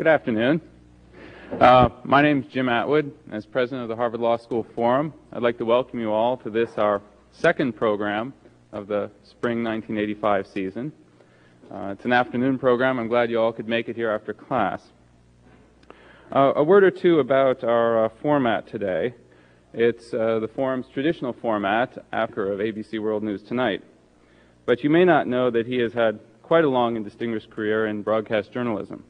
Good afternoon. My name is Jim Atwood. As president of the Harvard Law School Forum, I'd like to welcome you all to this, our second program of the spring 1985 season. It's an afternoon program. I'm glad you all could make it here after class. A word or two about our format today. It's the forum's traditional format after of ABC World News Tonight. But you may not know that he has had quite a long and distinguished career in broadcast journalism.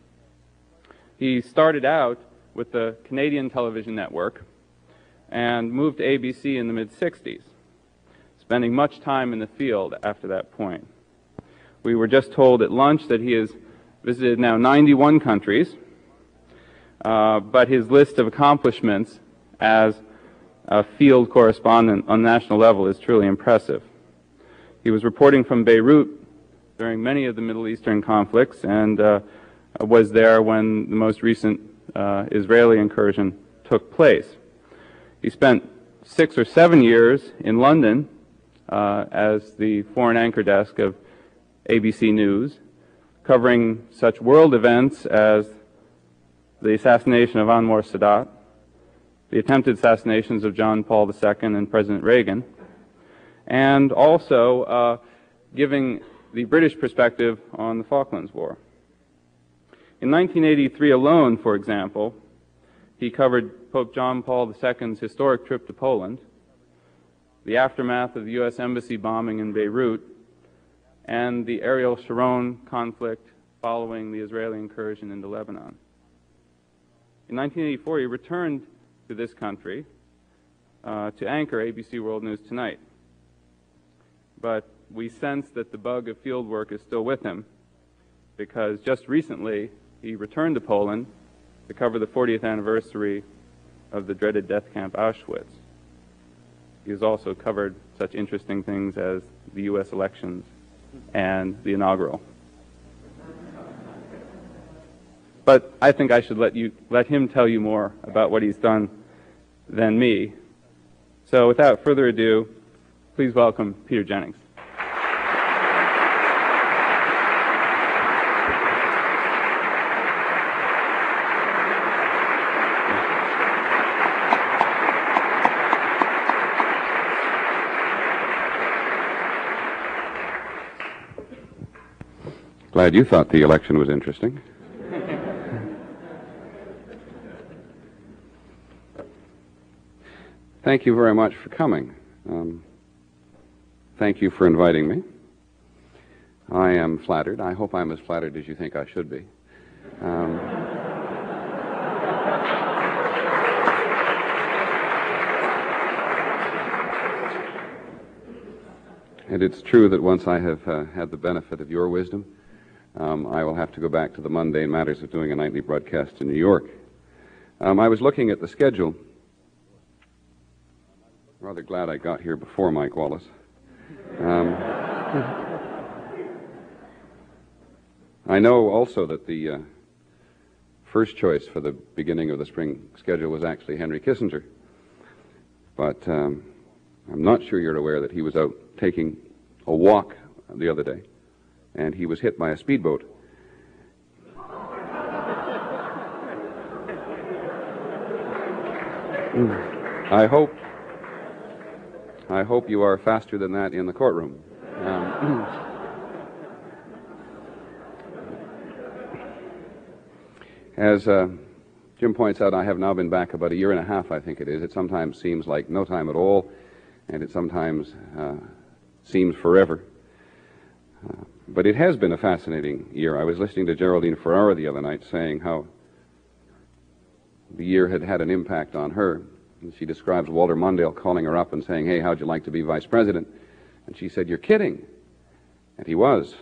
He started out with the Canadian Television Network and moved to ABC in the mid-60s, spending much time in the field after that point. We were just told at lunch that he has visited now 91 countries, but his list of accomplishments as a field correspondent on the national level is truly impressive. He was reporting from Beirut during many of the Middle Eastern conflicts and was there when the most recent Israeli incursion took place. He spent 6 or 7 years in London as the foreign anchor desk of ABC News, covering such world events as the assassination of Anwar Sadat, the attempted assassinations of John Paul II and President Reagan, and also giving the British perspective on the Falklands War. In 1983 alone, for example, he covered Pope John Paul II's historic trip to Poland, the aftermath of the U.S. Embassy bombing in Beirut, and the Ariel Sharon conflict following the Israeli incursion into Lebanon. In 1984, he returned to this country to anchor ABC World News Tonight. But we sense that the bug of field work is still with him, because just recently he returned to Poland to cover the 40th anniversary of the dreaded death camp Auschwitz. He has also covered such interesting things as the U.S. elections and the inaugural. But I think I should let him tell you more about what he's done than me. So without further ado, please welcome Peter Jennings. Glad you thought the election was interesting. Thank you very much for coming. Thank you for inviting me. I am flattered. I hope I'm as flattered as you think I should be. And it's true that once I have had the benefit of your wisdom, I will have to go back to the mundane matters of doing a nightly broadcast in New York. I was looking at the schedule. Rather glad I got here before Mike Wallace. I know also that the first choice for the beginning of the spring schedule was actually Henry Kissinger. But I'm not sure you're aware that he was out taking a walk the other day, and he was hit by a speedboat. I hope you are faster than that in the courtroom. As Jim points out, I have now been back about a year and a half, I think it is. It sometimes seems like no time at all, and it sometimes seems forever. But it has been a fascinating year. I was listening to Geraldine Ferrara the other night saying how the year had had an impact on her. And she describes Walter Mondale calling her up and saying, "Hey, how'd you like to be vice president?" And she said, "You're kidding." And he was.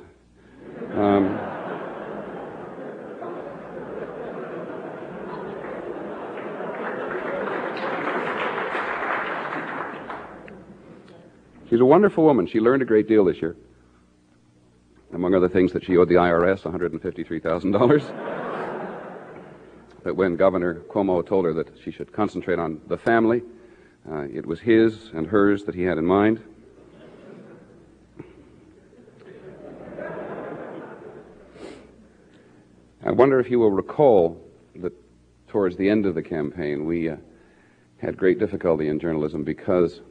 She's a wonderful woman. She learned a great deal this year. Among other things, that she owed the IRS $153,000. That when Governor Cuomo told her that she should concentrate on the family, it was his and hers that he had in mind. I wonder if you will recall that towards the end of the campaign, we had great difficulty in journalism because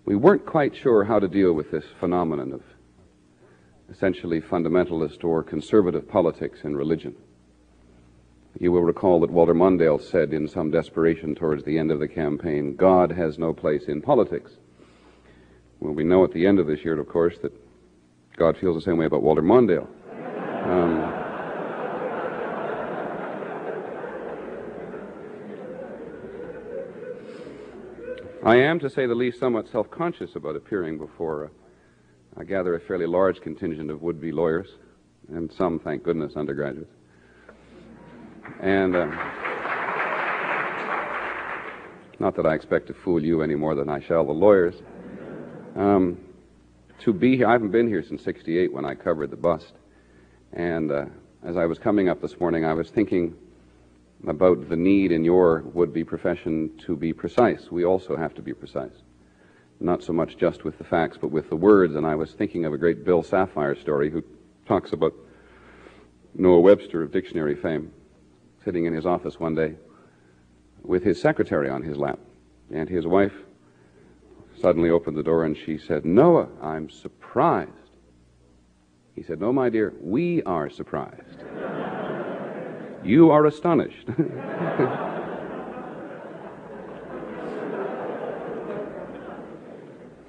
we weren't quite sure how to deal with this phenomenon of essentially fundamentalist or conservative politics and religion. You will recall that Walter Mondale said in some desperation towards the end of the campaign, "God has no place in politics." Well, we know at the end of this year, of course, that God feels the same way about Walter Mondale. I am, to say the least, somewhat self-conscious about appearing before, I gather, a fairly large contingent of would-be lawyers, and some, thank goodness, undergraduates. And not that I expect to fool you any more than I shall the lawyers. To be here, I haven't been here since '68 when I covered the bust. And as I was coming up this morning, I was thinking about the need in your would-be profession to be precise. We also have to be precise. Not so much just with the facts, but with the words. And I was thinking of a great Bill Sapphire story who talks about Noah Webster of dictionary fame sitting in his office one day with his secretary on his lap. And his wife suddenly opened the door and she said, "Noah, I'm surprised." He said, "No, my dear, we are surprised. You are astonished."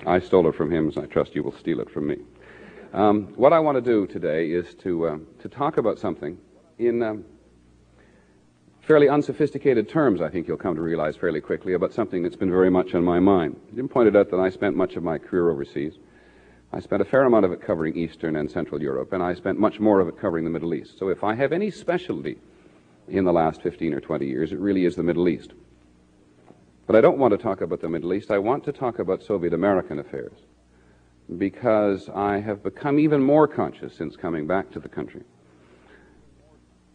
I stole it from him, so I trust you will steal it from me. What I want to do today is to talk about something in fairly unsophisticated terms. I think you'll come to realize fairly quickly about something that's been very much on my mind. Jim pointed out that I spent much of my career overseas. I spent a fair amount of it covering Eastern and Central Europe, and I spent much more of it covering the Middle East. So if I have any specialty in the last 15 or 20 years, it really is the Middle East. But I don't want to talk about the Middle East. I want to talk about Soviet American affairs, because I have become even more conscious since coming back to the country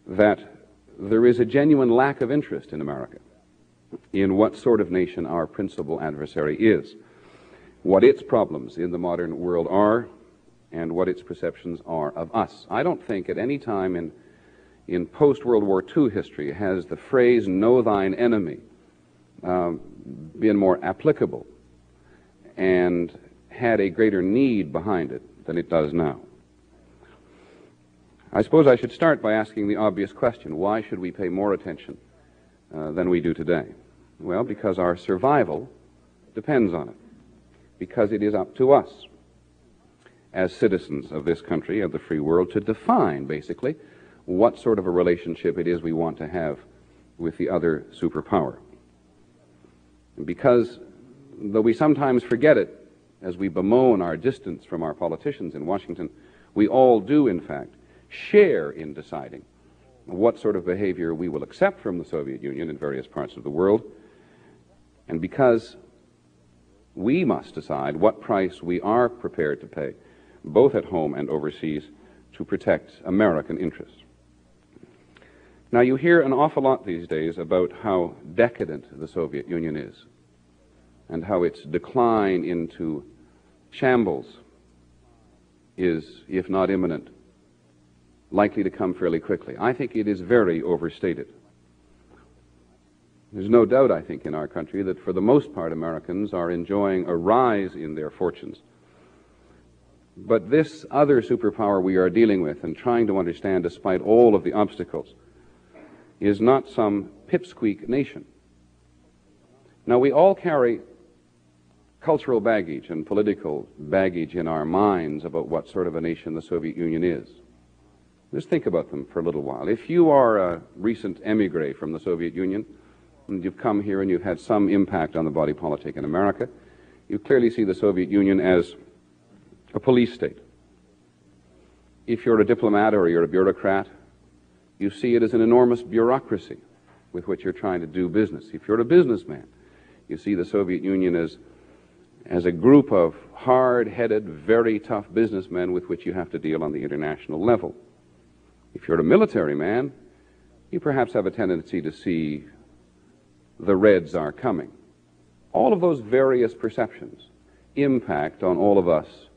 that there is a genuine lack of interest in America in what sort of nation our principal adversary is, what its problems in the modern world are, and what its perceptions are of us. I don't think at any time in post-World War II history has the phrase "know thine enemy" been more applicable and had a greater need behind it than it does now. I suppose I should start by asking the obvious question: why should we pay more attention than we do today? Well, because our survival depends on it, because it is up to us as citizens of this country, of the free world, to define, basically, what sort of a relationship it is we want to have with the other superpower. And because, though we sometimes forget it as we bemoan our distance from our politicians in Washington, we all do, in fact, share in deciding what sort of behavior we will accept from the Soviet Union in various parts of the world, and because we must decide what price we are prepared to pay, both at home and overseas, to protect American interests. Now, you hear an awful lot these days about how decadent the Soviet Union is and how its decline into shambles is, if not imminent, likely to come fairly quickly. I think it is very overstated. There's no doubt, I think, in our country that for the most part Americans are enjoying a rise in their fortunes. But this other superpower we are dealing with and trying to understand despite all of the obstacles is not some pipsqueak nation. Now, we all carry cultural baggage and political baggage in our minds about what sort of a nation the Soviet Union is. Just think about them for a little while. If you are a recent emigre from the Soviet Union, and you've come here and you've had some impact on the body politic in America, you clearly see the Soviet Union as a police state. If you're a diplomat or you're a bureaucrat, you see it as an enormous bureaucracy with which you're trying to do business. If you're a businessman, you see the Soviet Union as a group of hard-headed, very tough businessmen with which you have to deal on the international level. If you're a military man, you perhaps have a tendency to see the Reds are coming. All of those various perceptions impact on all of us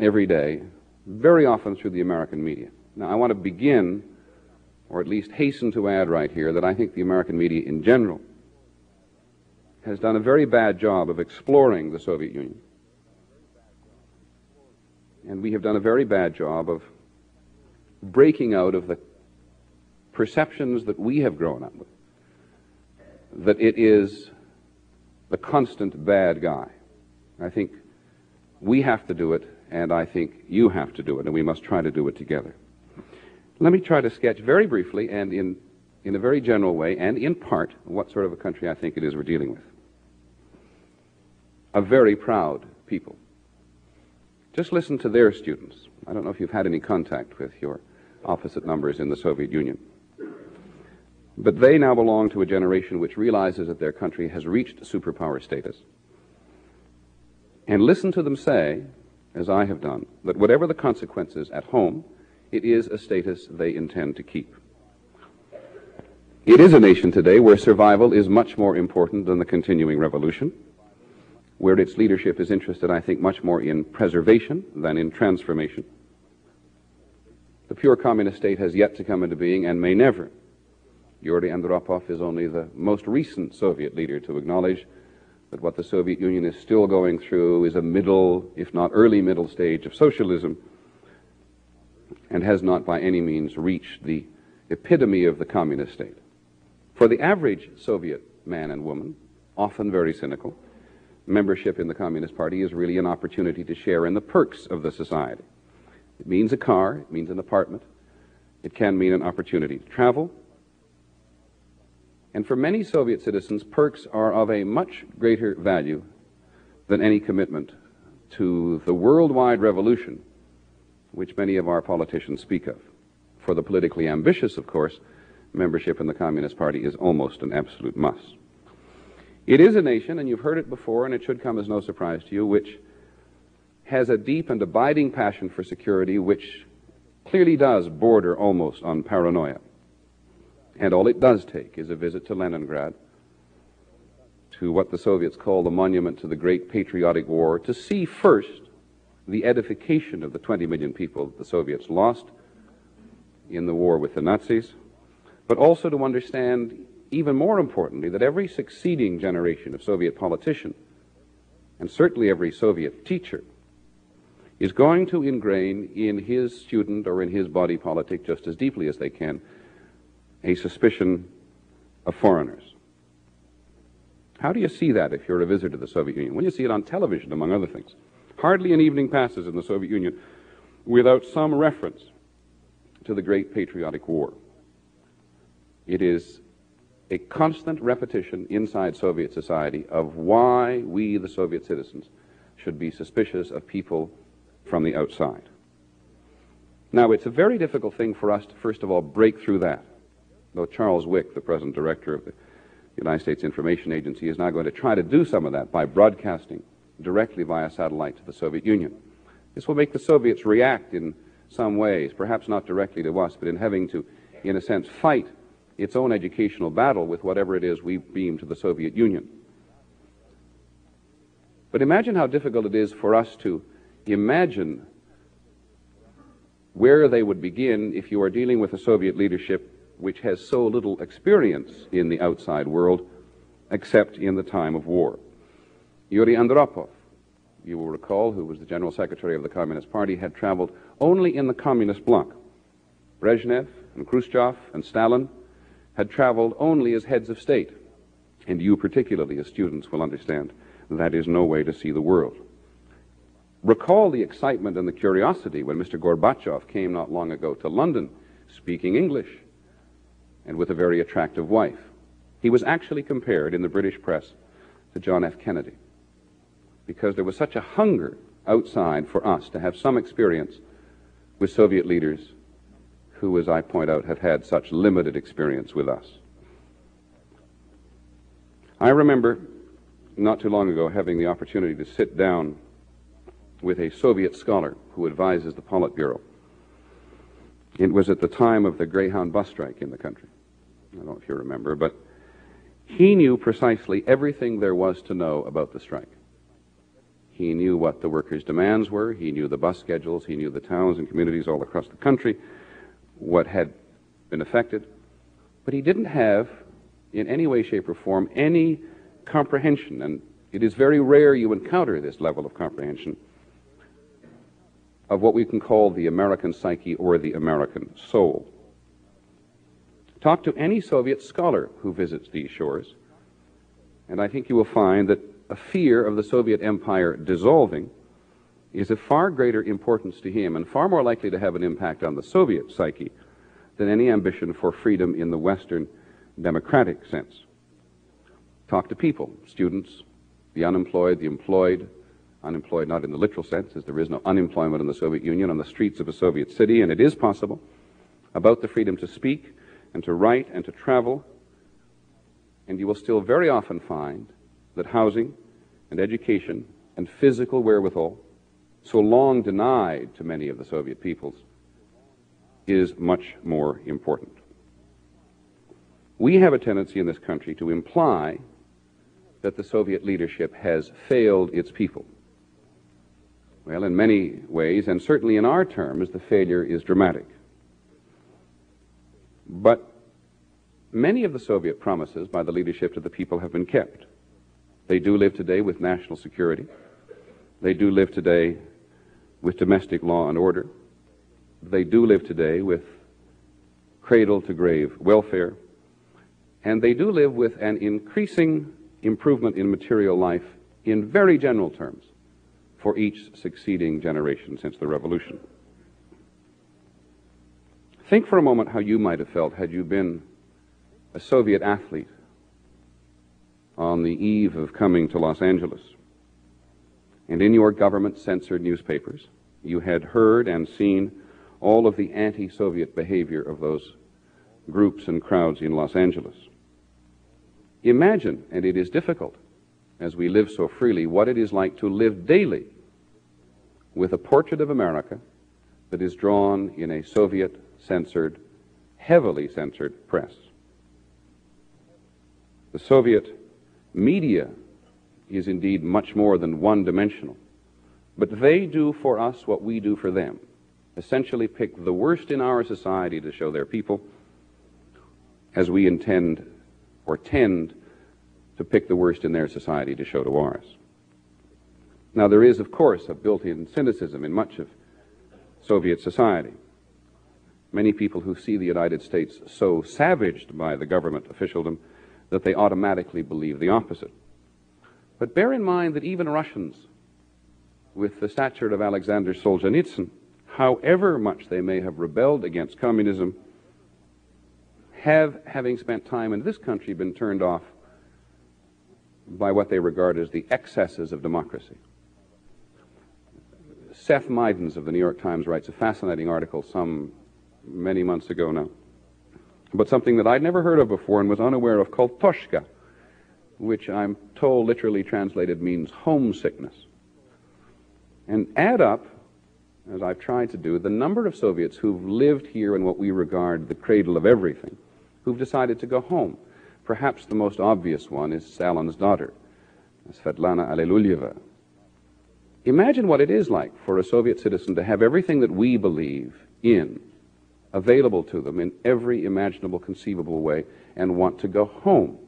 every day, very often through the American media. Now, I want to begin, or at least hasten to add right here, that I think the American media in general has done a very bad job of exploring the Soviet Union. And we have done a very bad job of breaking out of the perceptions that we have grown up with, that it is the constant bad guy. I think we have to do it, and I think you have to do it, and we must try to do it together. Let me try to sketch very briefly and in a very general way and in part what sort of a country I think it is we're dealing with. A very proud people. Just listen to their students. I don't know if you've had any contact with your opposite numbers in the Soviet Union. But they now belong to a generation which realizes that their country has reached superpower status. And listen to them say, as I have done, that whatever the consequences at home, it is a status they intend to keep. It is a nation today where survival is much more important than the continuing revolution, where its leadership is interested, I think, much more in preservation than in transformation. The pure communist state has yet to come into being and may never. Yuri Andropov is only the most recent Soviet leader to acknowledge that what the Soviet Union is still going through is a middle, if not early middle stage of socialism, and has not by any means reached the epitome of the communist state. For the average Soviet man and woman, often very cynical, membership in the Communist Party is really an opportunity to share in the perks of the society. It means a car, it means an apartment, it can mean an opportunity to travel. And for many Soviet citizens, perks are of a much greater value than any commitment to the worldwide revolution which many of our politicians speak of. For the politically ambitious, of course, membership in the Communist Party is almost an absolute must. It is a nation, and you've heard it before, and it should come as no surprise to you, which has a deep and abiding passion for security which clearly does border almost on paranoia. And all it does take is a visit to Leningrad, to what the Soviets call the monument to the Great Patriotic War, to see first the edification of the 20 million people that the Soviets lost in the war with the Nazis, but also to understand, even more importantly, that every succeeding generation of Soviet politician, and certainly every Soviet teacher, is going to ingrain in his student or in his body politic just as deeply as they can a suspicion of foreigners. How do you see that if you're a visitor to the Soviet Union? Well, you see it on television, among other things. Hardly an evening passes in the Soviet Union without some reference to the Great Patriotic War. It is a constant repetition inside Soviet society of why we, the Soviet citizens, should be suspicious of people from the outside. Now, it's a very difficult thing for us to, first of all, break through that. Though Charles Wick, the present director of the United States Information Agency, is now going to try to do some of that by broadcasting directly via satellite to the Soviet Union. This will make the Soviets react in some ways, perhaps not directly to us, but in having to, in a sense, fight its own educational battle with whatever it is we beam to the Soviet Union. But imagine how difficult it is for us to imagine where they would begin if you are dealing with a Soviet leadership which has so little experience in the outside world except in the time of war. Yuri Andropov, you will recall, who was the General Secretary of the Communist Party, had traveled only in the Communist bloc. Brezhnev and Khrushchev and Stalin had traveled only as heads of state. And you particularly, as students, will understand that is no way to see the world. Recall the excitement and the curiosity when Mr. Gorbachev came not long ago to London, speaking English, and with a very attractive wife. He was actually compared in the British press to John F. Kennedy, because there was such a hunger outside for us to have some experience with Soviet leaders who, as I point out, have had such limited experience with us. I remember not too long ago having the opportunity to sit down with a Soviet scholar who advises the Politburo. It was at the time of the Greyhound bus strike in the country. I don't know if you remember, but he knew precisely everything there was to know about the strike. He knew what the workers' demands were, he knew the bus schedules, he knew the towns and communities all across the country what had been affected, but he didn't have, in any way, shape, or form, any comprehension, and it is very rare you encounter this level of comprehension, of what we can call the American psyche or the American soul. Talk to any Soviet scholar who visits these shores, and I think you will find that a fear of the Soviet Empire dissolving is of far greater importance to him and far more likely to have an impact on the Soviet psyche than any ambition for freedom in the Western democratic sense. Talk to people, students, the unemployed, the employed, unemployed not in the literal sense, as there is no unemployment in the Soviet Union, on the streets of a Soviet city, and it is possible, about the freedom to speak and to write and to travel, and you will still very often find that housing and education and physical wherewithal, so long denied to many of the Soviet peoples, is much more important. We have a tendency in this country to imply that the Soviet leadership has failed its people. Well, in many ways, and certainly in our terms, the failure is dramatic. But many of the Soviet promises by the leadership to the people have been kept. They do live today with national security. They do live today with domestic law and order. They do live today with cradle-to-grave welfare. And they do live with an increasing improvement in material life in very general terms for each succeeding generation since the revolution. Think for a moment how you might have felt had you been a Soviet athlete on the eve of coming to Los Angeles, and in your government-censored newspapers you had heard and seen all of the anti-Soviet behavior of those groups and crowds in Los Angeles. Imagine, and it is difficult as we live so freely, what it is like to live daily with a portrait of America that is drawn in a Soviet-censored, heavily censored press. The Soviet media is indeed much more than one-dimensional, but they do for us what we do for them, essentially pick the worst in our society to show their people, as we intend or tend to pick the worst in their society to show to ours. Now, there is, of course, a built-in cynicism in much of Soviet society. Many people who see the United States so savaged by the government officialdom that they automatically believe the opposite. But bear in mind that even Russians, with the stature of Alexander Solzhenitsyn, however much they may have rebelled against communism, have, having spent time in this country, been turned off by what they regard as the excesses of democracy. Seth Meidens of the New York Times writes a fascinating article some many months ago now about something that I'd never heard of before and was unaware of, called Toshka, which I'm told literally translated means homesickness. And add up, as I've tried to do, the number of Soviets who've lived here in what we regard the cradle of everything, who've decided to go home. Perhaps the most obvious one is Stalin's daughter, Svetlana Alliluyeva. Imagine what it is like for a Soviet citizen to have everything that we believe in available to them in every imaginable, conceivable way and want to go home.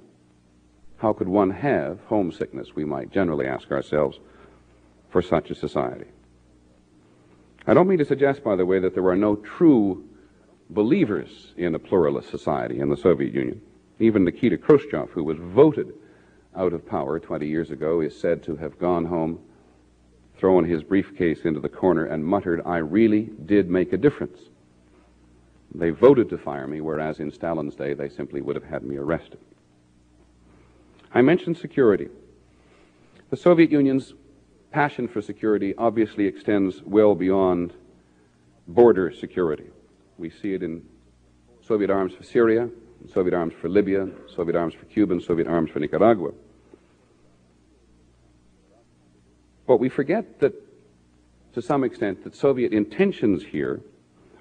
How could one have homesickness, we might generally ask ourselves, for such a society? I don't mean to suggest, by the way, that there are no true believers in a pluralist society in the Soviet Union. Even Nikita Khrushchev, who was voted out of power 20 years ago, is said to have gone home, thrown his briefcase into the corner, and muttered, "I really did make a difference. They voted to fire me, whereas in Stalin's day they simply would have had me arrested." I mentioned security. The Soviet Union's passion for security obviously extends well beyond border security. We see it in Soviet arms for Syria, Soviet arms for Libya, Soviet arms for Cuba, and Soviet arms for Nicaragua. But we forget that, to some extent, that Soviet intentions here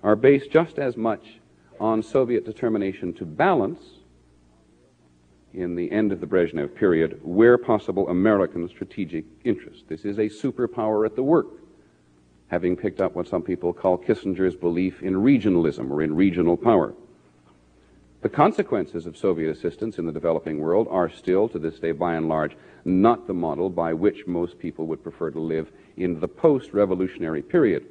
are based just as much on Soviet determination to balance, in the end of the Brezhnev period, where possible, American strategic interests. This is a superpower at the work, having picked up what some people call Kissinger's belief in regionalism or in regional power. The consequences of Soviet assistance in the developing world are still, to this day, by and large, not the model by which most people would prefer to live in the post-revolutionary period.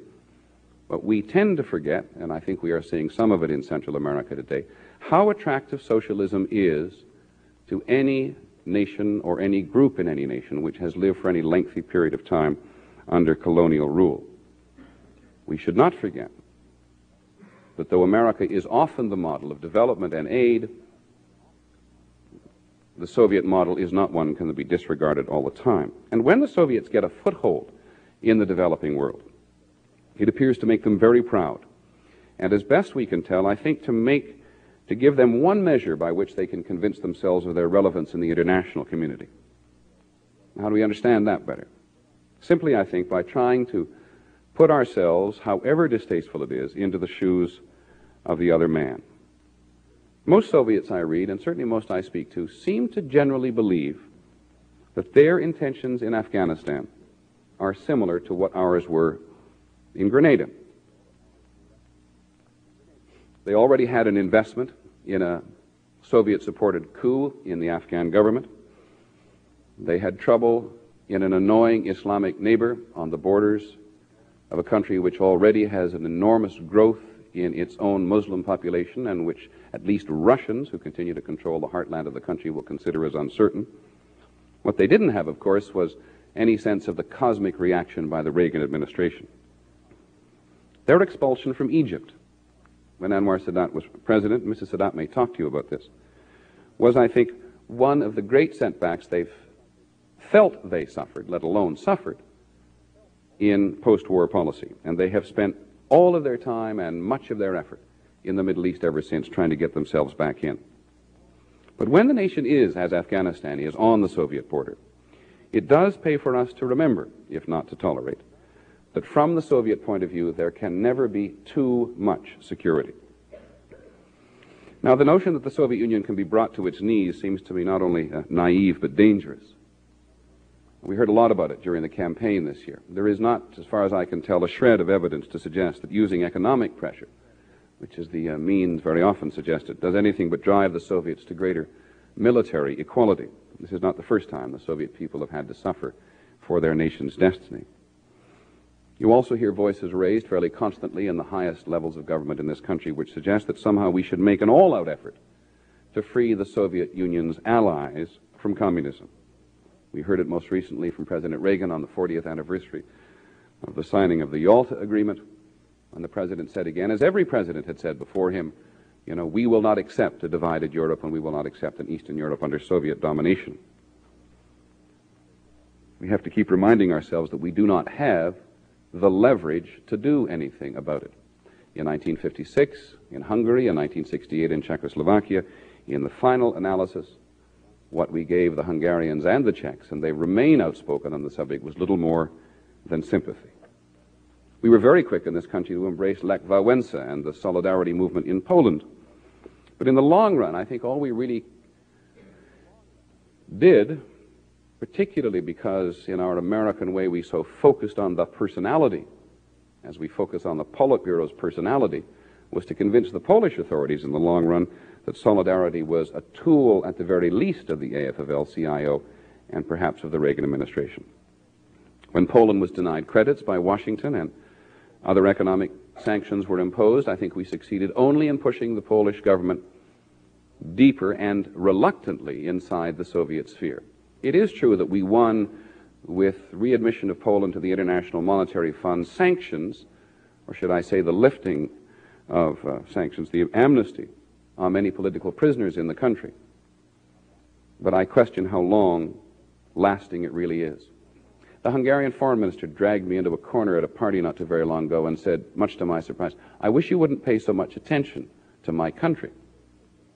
But we tend to forget, and I think we are seeing some of it in Central America today, how attractive socialism is to any nation or any group in any nation which has lived for any lengthy period of time under colonial rule. We should not forget that though America is often the model of development and aid, the Soviet model is not one that can be disregarded all the time. And when the Soviets get a foothold in the developing world, it appears to make them very proud. And as best we can tell, I think to give them one measure by which they can convince themselves of their relevance in the international community. How do we understand that better? Simply, I think, by trying to put ourselves, however distasteful it is, into the shoes of the other man. Most Soviets I read, and certainly most I speak to, seem to generally believe that their intentions in Afghanistan are similar to what ours were in Grenada. They already had an investment in a Soviet-supported coup in the Afghan government. They had trouble in an annoying Islamic neighbor on the borders of a country which already has an enormous growth in its own Muslim population and which at least Russians, who continue to control the heartland of the country, will consider as uncertain. What they didn't have, of course, was any sense of the cosmic reaction by the Reagan administration. Their expulsion from Egypt, when Anwar Sadat was president, Mrs. Sadat may talk to you about this, was, I think, one of the great setbacks they've felt they suffered, let alone suffered, in post-war policy. And they have spent all of their time and much of their effort in the Middle East ever since, trying to get themselves back in. But when the nation is, as Afghanistan is, on the Soviet border, it does pay for us to remember, if not to tolerate, that from the Soviet point of view, there can never be too much security. Now, the notion that the Soviet Union can be brought to its knees seems to me not only naive, but dangerous. We heard a lot about it during the campaign this year. There is not, as far as I can tell, a shred of evidence to suggest that using economic pressure, which is the means very often suggested, does anything but drive the Soviets to greater military equality. This is not the first time the Soviet people have had to suffer for their nation's destiny. You also hear voices raised fairly constantly in the highest levels of government in this country which suggest that somehow we should make an all-out effort to free the Soviet Union's allies from communism. We heard it most recently from President Reagan on the 40th anniversary of the signing of the Yalta Agreement, when the president said again, as every president had said before him, you know, we will not accept a divided Europe and we will not accept an Eastern Europe under Soviet domination. We have to keep reminding ourselves that we do not have the leverage to do anything about it. In 1956, in Hungary, in 1968, in Czechoslovakia, in the final analysis, what we gave the Hungarians and the Czechs, and they remain outspoken on the subject, was little more than sympathy. We were very quick in this country to embrace Lech Wałęsa and the Solidarity movement in Poland. But in the long run, I think all we really did, particularly because in our American way we so focused on the personality, as we focus on the Politburo's personality, was to convince the Polish authorities in the long run that Solidarity was a tool at the very least of the AFL-CIO and perhaps of the Reagan administration. When Poland was denied credits by Washington and other economic sanctions were imposed, I think we succeeded only in pushing the Polish government deeper and reluctantly inside the Soviet sphere. It is true that we won with readmission of Poland to the International Monetary Fund sanctions, or should I say the lifting of sanctions, the amnesty on many political prisoners in the country. But I question how long lasting it really is. The Hungarian foreign minister dragged me into a corner at a party not too very long ago and said, much to my surprise, I wish you wouldn't pay so much attention to my country.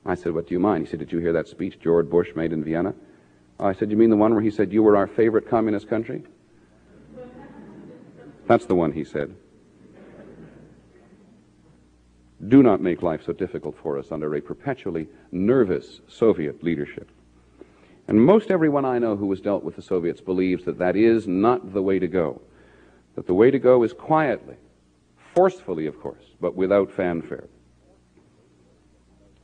I said, what do you mind? He said, did you hear that speech George Bush made in Vienna? I said, you mean the one where he said you were our favorite communist country? That's the one, he said. Do not make life so difficult for us under a perpetually nervous Soviet leadership. And most everyone I know who has dealt with the Soviets believes that that is not the way to go. that the way to go is quietly, forcefully, of course, but without fanfare.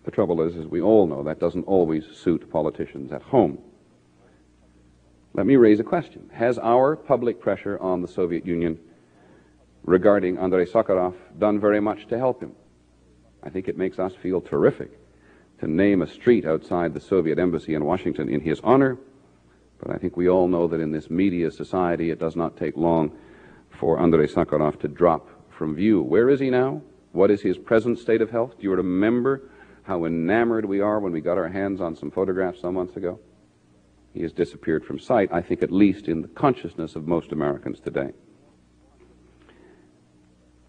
The trouble is, as we all know, that doesn't always suit politicians at home. Let me raise a question. Has our public pressure on the Soviet Union regarding Andrei Sakharov done very much to help him? I think it makes us feel terrific to name a street outside the Soviet embassy in Washington in his honor, but I think we all know that in this media society it does not take long for Andrei Sakharov to drop from view. Where is he now? What is his present state of health? Do you remember how enamored we are when we got our hands on some photographs some months ago? He has disappeared from sight, I think, at least in the consciousness of most Americans today.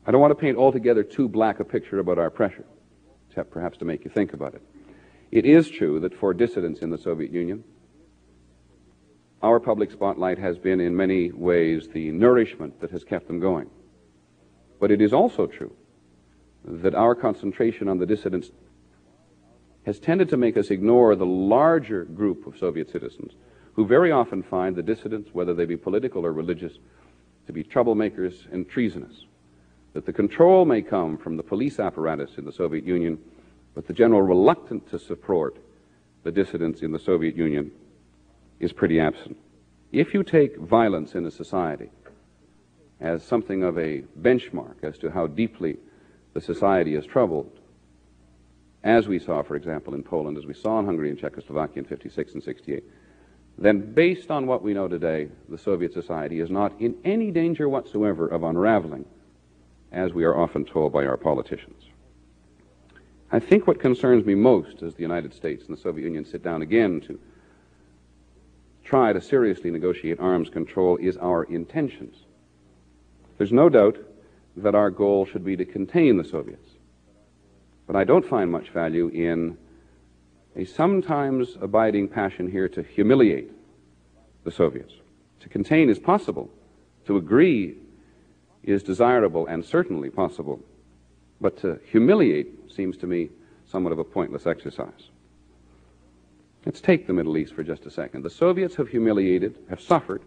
I don't want to paint altogether too black a picture about our pressure, except perhaps to make you think about it. It is true that for dissidents in the Soviet Union, our public spotlight has been in many ways the nourishment that has kept them going. But it is also true that our concentration on the dissidents has tended to make us ignore the larger group of Soviet citizens who very often find the dissidents, whether they be political or religious, to be troublemakers and treasonous. That the control may come from the police apparatus in the Soviet Union, but the general reluctance to support the dissidents in the Soviet Union is pretty absent. If you take violence in a society as something of a benchmark as to how deeply the society is troubled, as we saw, for example, in Poland, as we saw in Hungary and Czechoslovakia in 56 and 68, then based on what we know today, the Soviet society is not in any danger whatsoever of unraveling, as we are often told by our politicians. I think what concerns me most as the United States and the Soviet Union sit down again to try to seriously negotiate arms control is our intentions. There's no doubt that our goal should be to contain the Soviets. But I don't find much value in a sometimes abiding passion here to humiliate the Soviets. To contain is possible. To agree is desirable and certainly possible. But to humiliate seems to me somewhat of a pointless exercise. Let's take the Middle East for just a second. The Soviets have suffered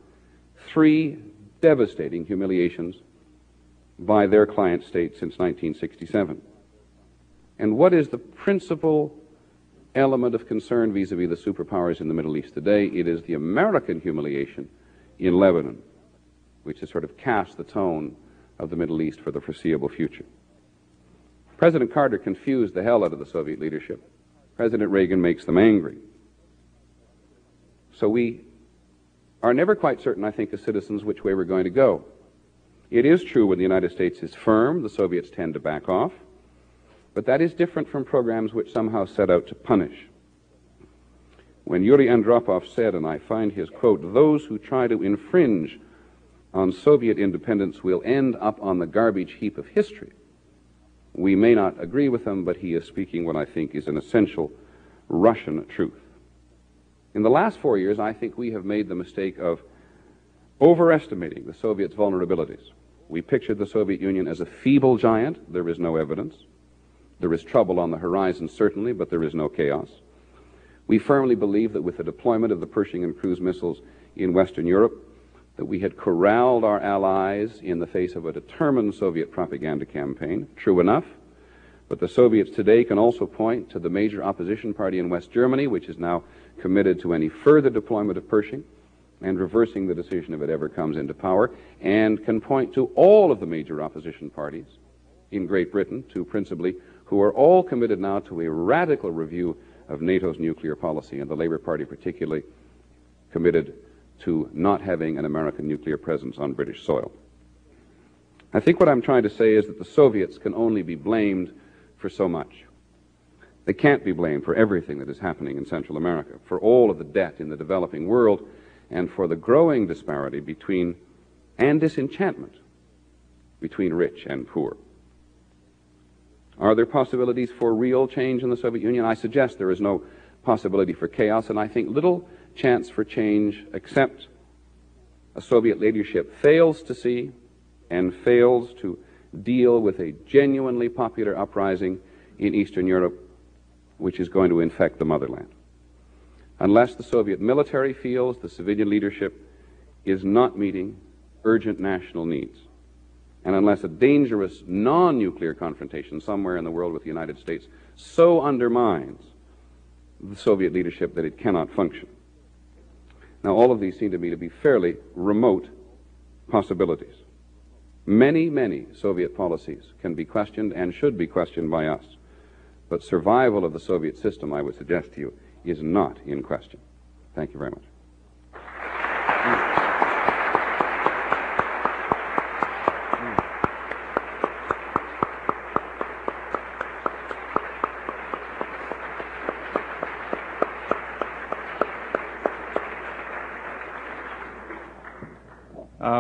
3 devastating humiliations by their client states since 1967. And what is the principal element of concern vis-a-vis the superpowers in the Middle East today? It is the American humiliation in Lebanon, which has sort of cast the tone of the Middle East for the foreseeable future. President Carter confused the hell out of the Soviet leadership. President Reagan makes them angry. So we are never quite certain, I think, as citizens, which way we're going to go. It is true when the United States is firm, the Soviets tend to back off. But that is different from programs which somehow set out to punish. When Yuri Andropov said, and I find his quote, "Those who try to infringe on Soviet independence will end up on the garbage heap of history," we may not agree with him, but he is speaking what I think is an essential Russian truth. In the last 4 years, I think we have made the mistake of overestimating the Soviets' vulnerabilities. We pictured the Soviet Union as a feeble giant. There is no evidence. There is trouble on the horizon, certainly, but there is no chaos. We firmly believe that with the deployment of the Pershing and cruise missiles in Western Europe, that we had corralled our allies in the face of a determined Soviet propaganda campaign. True enough, but the Soviets today can also point to the major opposition party in West Germany, which is now committed to any further deployment of Pershing and reversing the decision if it ever comes into power, and can point to all of the major opposition parties in Great Britain, principally, who are all committed now to a radical review of NATO's nuclear policy, and the Labour Party particularly committed to not having an American nuclear presence on British soil. I think what I'm trying to say is that the Soviets can only be blamed for so much. They can't be blamed for everything that is happening in Central America, for all of the debt in the developing world, and for the growing disparity between and disenchantment between rich and poor. Are there possibilities for real change in the Soviet Union? I suggest there is no possibility for chaos, and I think little chance for change except a Soviet leadership fails to see and fails to deal with a genuinely popular uprising in Eastern Europe, which is going to infect the motherland. Unless the Soviet military feels the civilian leadership is not meeting urgent national needs, and unless a dangerous non-nuclear confrontation somewhere in the world with the United States so undermines the Soviet leadership that it cannot function. Now, all of these seem to me to be fairly remote possibilities. Many, many Soviet policies can be questioned and should be questioned by us. But survival of the Soviet system, I would suggest to you, is not in question. Thank you very much.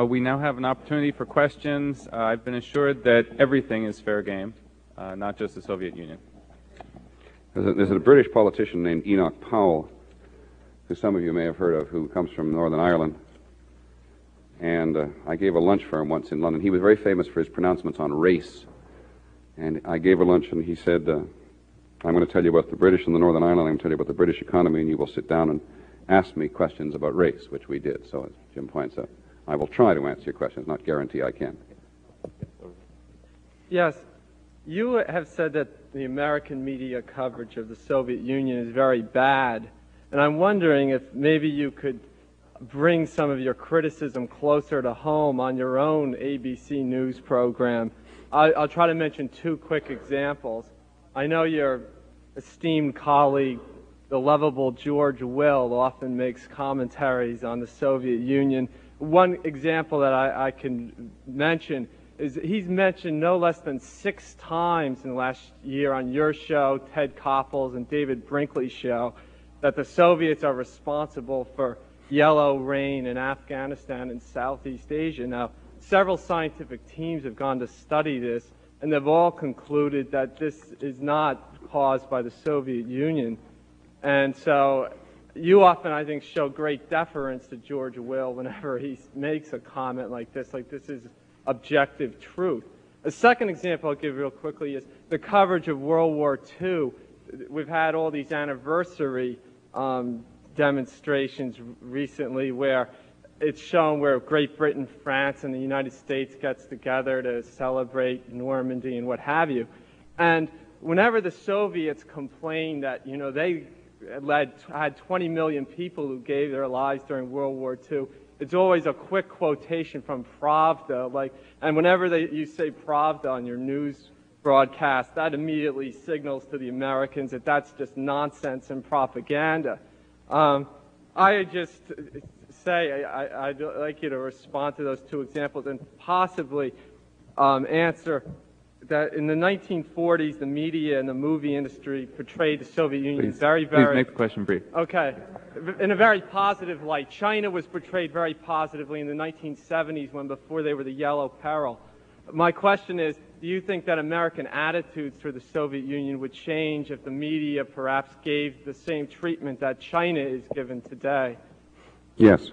We now have an opportunity for questions. I've been assured that everything is fair game, not just the Soviet Union. There's a British politician named Enoch Powell, who some of you may have heard of, who comes from Northern Ireland. And I gave a lunch for him once in London. He was very famous for his pronouncements on race. And I gave a lunch, and he said, I'm going to tell you about the British and the Northern Ireland. I'm going to tell you about the British economy, and you will sit down and ask me questions about race, which we did. So, as Jim points out, I will try to answer your questions, not guarantee I can. Yes. You have said that the American media coverage of the Soviet Union is very bad, and I'm wondering if maybe you could bring some of your criticism closer to home on your own ABC News program. I'll try to mention two quick examples. I know your esteemed colleague, the lovable George Will, often makes commentaries on the Soviet Union. One example that I can mention is he's mentioned no less than 6 times in the last year on your show, Ted Koppel's and David Brinkley's show, that the Soviets are responsible for yellow rain in Afghanistan and Southeast Asia. Now, several scientific teams have gone to study this, and they've all concluded that this is not caused by the Soviet Union. And so you often, I think, show great deference to George Will whenever he makes a comment like this is objective truth. A second example I'll give real quickly is the coverage of World War II. We've had all these anniversary demonstrations recently where it's shown where Great Britain, France, and the United States gets together to celebrate Normandy and what have you. And whenever the Soviets complain that, you know, they had 20 million people who gave their lives during World War II, it's always a quick quotation from Pravda, and whenever you say Pravda on your news broadcast, that immediately signals to the Americans that that's just nonsense and propaganda. I just say I'd like you to respond to those two examples and possibly answer that in the 1940s, the media and the movie industry portrayed the Soviet Union very... Please make the question brief. Okay. In a very positive light. China was portrayed very positively in the 1970s before they were the Yellow Peril. My question is, do you think that American attitudes toward the Soviet Union would change if the media perhaps gave the same treatment that China is given today? Yes.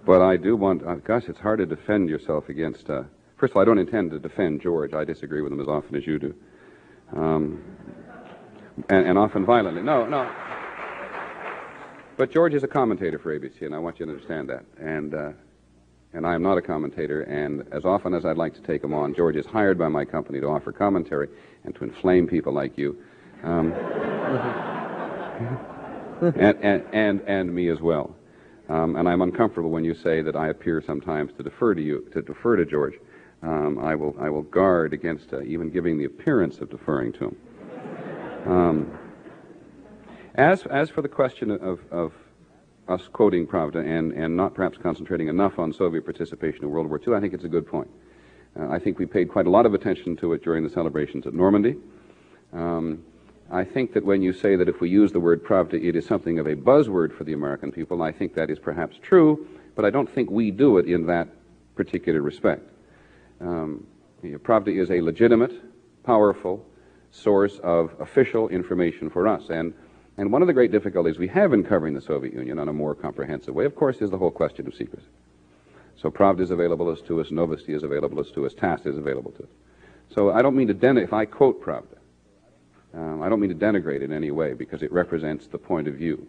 But I do want, gosh, it's hard to defend yourself against, first of all, I don't intend to defend George. I disagree with him as often as you do. And often violently. No. But George is a commentator for ABC, and I want you to understand that. And I am not a commentator, and as often as I'd like to take him on, George is hired by my company to offer commentary and to inflame people like you. And me as well. And I'm uncomfortable when you say that I appear sometimes to defer to you, to defer to George. I will guard against even giving the appearance of deferring to him. As for the question of us quoting Pravda and not perhaps concentrating enough on Soviet participation in World War II, I think it's a good point. I think we paid quite a lot of attention to it during the celebrations at Normandy. I think that when you say that if we use the word Pravda, it is something of a buzzword for the American people, I think that is perhaps true, but I don't think we do it in that particular respect. Pravda is a legitimate, powerful source of official information for us, and one of the great difficulties we have in covering the Soviet Union on a more comprehensive way, of course, is the whole question of secrecy. So Pravda is available as to us, Novosti is available as to us, TASS is available to us. So I don't mean to if I quote Pravda, I don't mean to denigrate it in any way because it represents the point of view.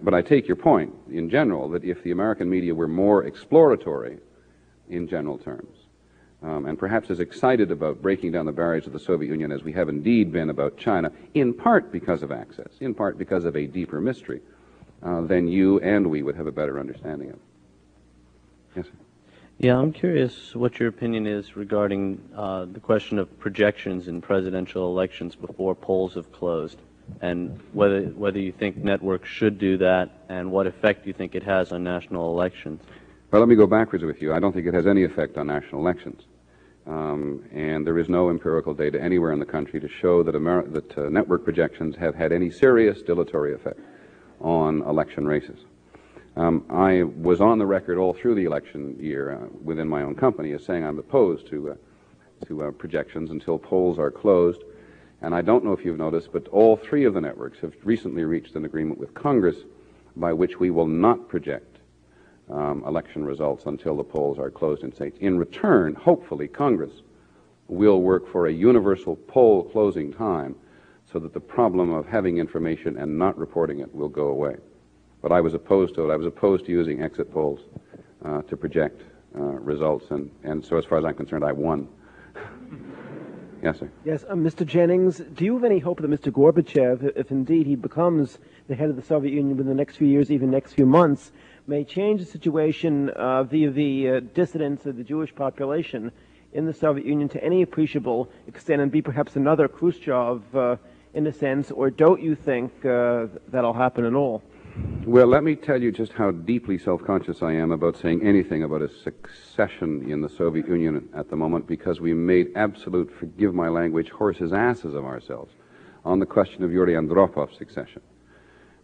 But I take your point in general that if the American media were more exploratory in general terms, and perhaps as excited about breaking down the barriers of the Soviet Union as we have indeed been about China, in part because of access, in part because of a deeper mystery, then you and we would have a better understanding of it. Yes, sir. Yeah, I'm curious what your opinion is regarding the question of projections in presidential elections before polls have closed, and whether you think networks should do that, and what effect you think it has on national elections. Well, let me go backwards with you. I don't think it has any effect on national elections. And there is no empirical data anywhere in the country to show that, network projections have had any serious dilatory effect on election races. I was on the record all through the election year within my own company as saying I'm opposed to projections until polls are closed. And I don't know if you've noticed, but all three of the networks have recently reached an agreement with Congress by which we will not project election results until the polls are closed in states. In return, hopefully, Congress will work for a universal poll closing time so that the problem of having information and not reporting it will go away. But I was opposed to it. I was opposed to using exit polls to project results, and so as far as I'm concerned, I won. Yes, sir. Yes, Mr. Jennings, do you have any hope that Mr. Gorbachev, if indeed he becomes the head of the Soviet Union within the next few years, even next few months, may change the situation via the dissidents of the Jewish population in the Soviet Union to any appreciable extent and be perhaps another Khrushchev in a sense, or don't you think that'll happen at all? Well, let me tell you just how deeply self-conscious I am about saying anything about a succession in the Soviet Union at the moment, because we made absolute, forgive my language, horses' asses of ourselves on the question of Yuri Andropov's succession.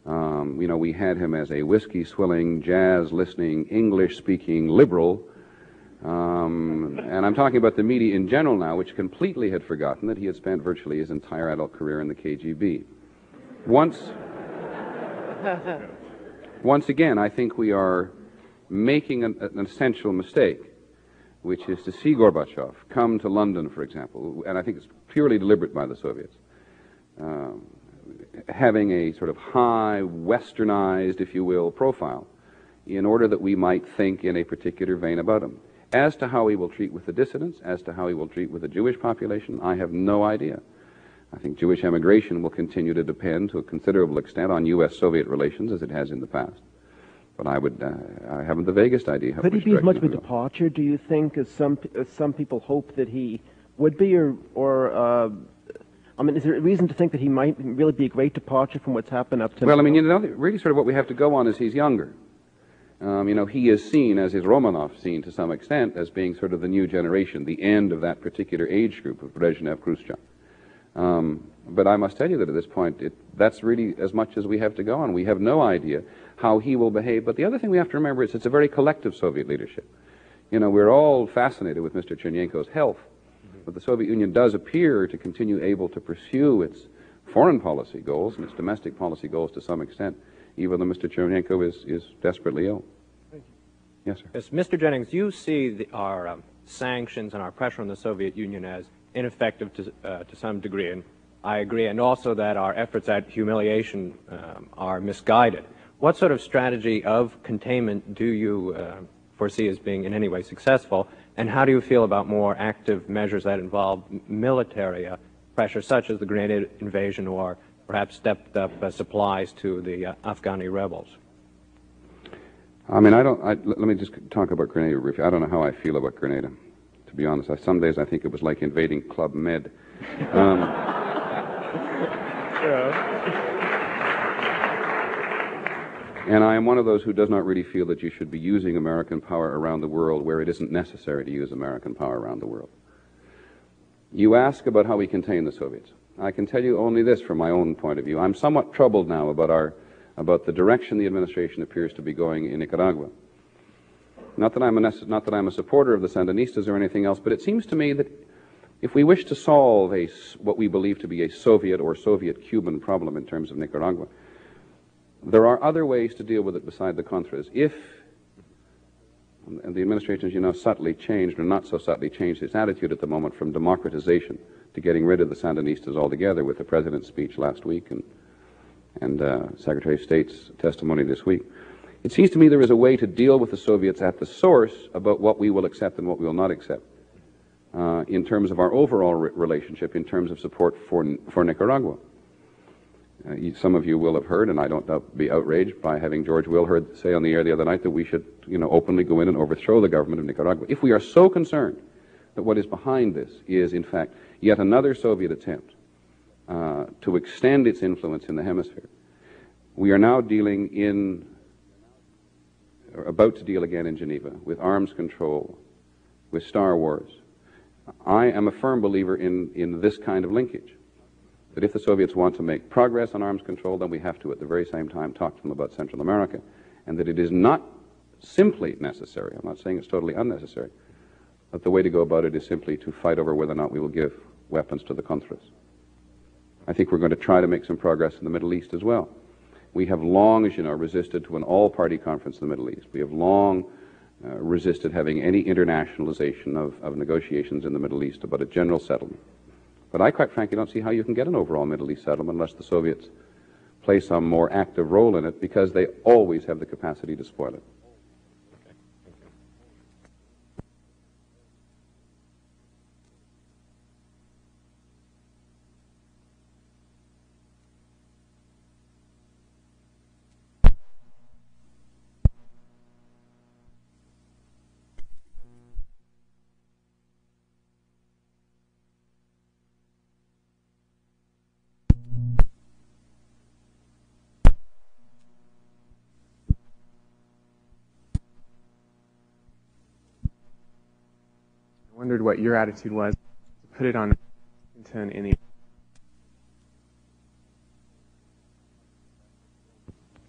You know, we had him as a whiskey-swilling, jazz-listening, English-speaking liberal, and I'm talking about the media in general now, which completely had forgotten that he had spent virtually his entire adult career in the KGB. Once again, I think we are making an essential mistake, which is to see Gorbachev come to London, for example, and I think it's purely deliberate by the Soviets, having a sort of high, westernized, if you will, profile, in order that we might think in a particular vein about him. As to how he will treat with the dissidents, as to how he will treat with the Jewish population, I have no idea. I think Jewish emigration will continue to depend to a considerable extent on U.S.-Soviet relations, as it has in the past. But I haven't the vaguest idea. Could he be as much of a departure, do you think, as some people hope that he would be, or I mean, is there a reason to think that he might really be a great departure from what's happened up to now? Well, I mean, you know, really sort of what we have to go on is he's younger. You know, he is seen, as is Romanov seen to some extent, as being sort of the new generation, the end of that particular age group of Brezhnev, Khrushchev. But I must tell you that at this point, that's really as much as we have to go on. We have no idea how he will behave. But the other thing we have to remember is it's a very collective Soviet leadership. You know, we're all fascinated with Mr. Chernenko's health, but the Soviet Union does appear to continue able to pursue its foreign policy goals and its domestic policy goals to some extent, even though Mr. Chernenko is desperately ill. Thank you. Yes, sir. Yes, Mr. Jennings, you see our sanctions and our pressure on the Soviet Union as ineffective to some degree, and I agree, and also that our efforts at humiliation are misguided. What sort of strategy of containment do you foresee as being in any way successful, and how do you feel about more active measures that involve military pressure, such as the grenade invasion or perhaps stepped up supplies to the Afghani rebels? I mean, let me just talk about Grenada briefly. I don't know how I feel about Grenada, to be honest. Some days I think it was like invading Club Med. And I am one of those who does not really feel that you should be using American power around the world where it isn't necessary to use American power around the world. You ask about how we contain the Soviets. I can tell you only this from my own point of view. I'm somewhat troubled now about the direction the administration appears to be going in Nicaragua. Not that I'm a supporter of the Sandinistas or anything else, but it seems to me that if we wish to solve what we believe to be a Soviet or Soviet-Cuban problem in terms of Nicaragua, there are other ways to deal with it beside the Contras. If, and the administration, as you know, subtly changed, or not so subtly changed, its attitude at the moment from democratization to getting rid of the Sandinistas altogether with the President's speech last week and Secretary of State's testimony this week. It seems to me there is a way to deal with the Soviets at the source about what we will accept and what we will not accept in terms of our overall relationship, in terms of support for Nicaragua. Some of you will have heard, and I don't be outraged by having George Wilherd say on the air the other night that we should, openly go in and overthrow the government of Nicaragua. If we are so concerned that what is behind this is, in fact, yet another Soviet attempt to extend its influence in the hemisphere, we are now about to deal again in Geneva with arms control, with Star Wars. I am a firm believer in this kind of linkage, that if the Soviets want to make progress on arms control, then we have to at the very same time talk to them about Central America, and that it is not simply necessary, I'm not saying it's totally unnecessary, but the way to go about it is simply to fight over whether or not we will give weapons to the Contras. I think we're going to try to make some progress in the Middle East as well. We have long, as you know, resisted to an all-party conference in the Middle East. We have long resisted having any internationalization of negotiations in the Middle East about a general settlement. But I quite frankly don't see how you can get an overall Middle East settlement unless the Soviets play some more active role in it, because they always have the capacity to spoil it. I wondered what your attitude was to put it on Washington in the...